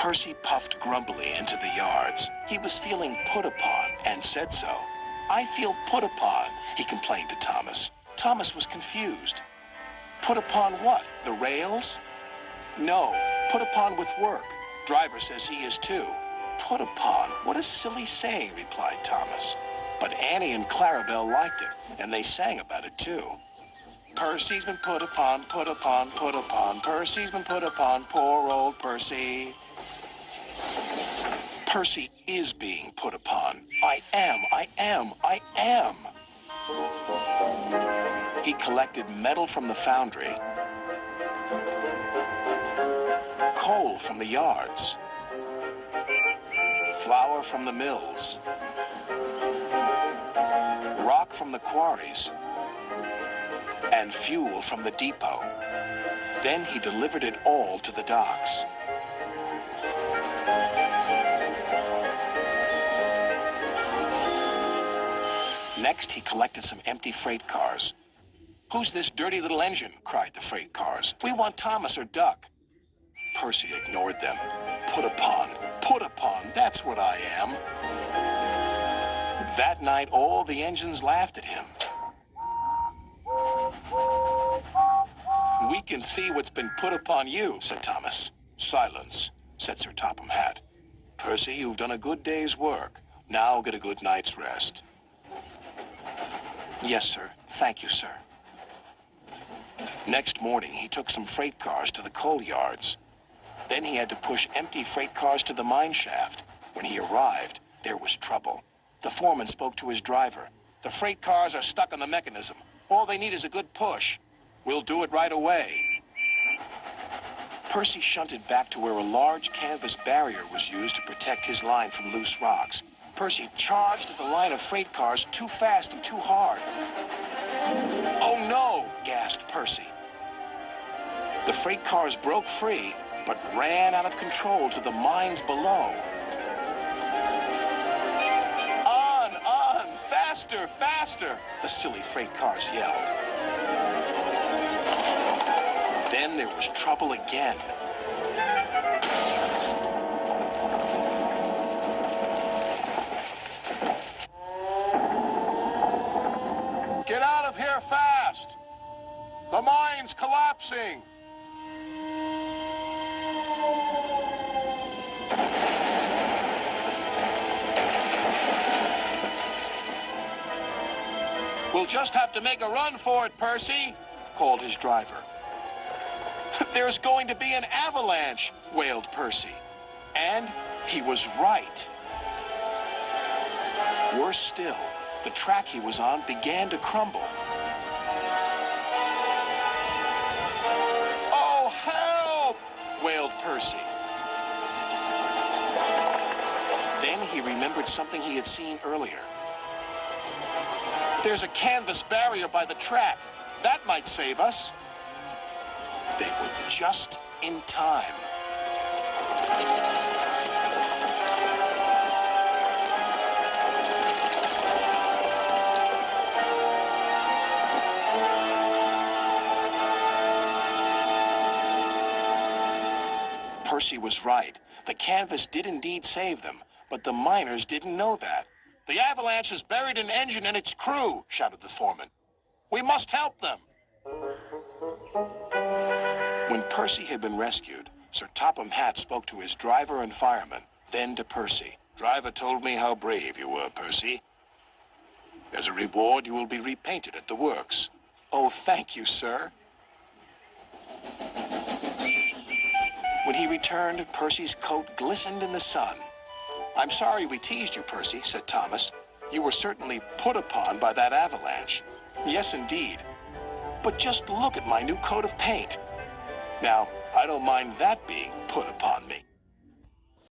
Percy puffed grumpily into the yards. He was feeling put upon and said so. "I feel put upon," he complained to Thomas. Thomas was confused. "Put upon what? The rails?" "No, put upon with work. Driver says he is too." "Put upon? What a silly saying," replied Thomas. But Annie and Clarabelle liked it, and they sang about it too. "Percy's been put upon, put upon, put upon. Percy's been put upon, poor old Percy." Percy is being put upon. I am. He collected metal from the foundry, coal from the yards, flour from the mills, rock from the quarries, and fuel from the depot. Then he delivered it all to the docks. Next, he collected some empty freight cars. "Who's this dirty little engine?" cried the freight cars. "We want Thomas or Duck." Percy ignored them. Put upon, that's what I am. That night, all the engines laughed at him. "We can see what's been put upon you," said Thomas. "Silence," said Sir Topham Hatt. "Percy, you've done a good day's work. Now get a good night's rest." "Yes, sir. Thank you, sir." Next morning, he took some freight cars to the coal yards. Then he had to push empty freight cars to the mine shaft. When he arrived, there was trouble. The foreman spoke to his driver. "The freight cars are stuck on the mechanism. All they need is a good push. We'll do it right away." Percy shunted back to where a large canvas barrier was used to protect his line from loose rocks. Percy charged at the line of freight cars too fast and too hard. "Oh no!" gasped Percy. The freight cars broke free, but ran out of control to the mines below. On! Faster, faster!" the silly freight cars yelled. Then there was trouble again. "Get out of here fast! The mine's collapsing!" "We'll just have to make a run for it, Percy," called his driver. "There's going to be an avalanche," wailed Percy. And he was right. Worse still, the track he was on began to crumble. "Oh, help!" wailed Percy. Then he remembered something he had seen earlier. "There's a canvas barrier by the track. That might save us." They were just in time. Percy was right. The canvas did indeed save them, but the miners didn't know that. "The avalanche has buried an engine and its crew," shouted the foreman. "We must help them." When Percy had been rescued, Sir Topham Hatt spoke to his driver and fireman, then to Percy. "Driver told me how brave you were, Percy. As a reward, you will be repainted at the works." "Oh, thank you, sir." When he returned, Percy's coat glistened in the sun. "I'm sorry we teased you, Percy," said Thomas. "You were certainly put upon by that avalanche." "Yes, indeed. But just look at my new coat of paint. Now, I don't mind that being put upon me."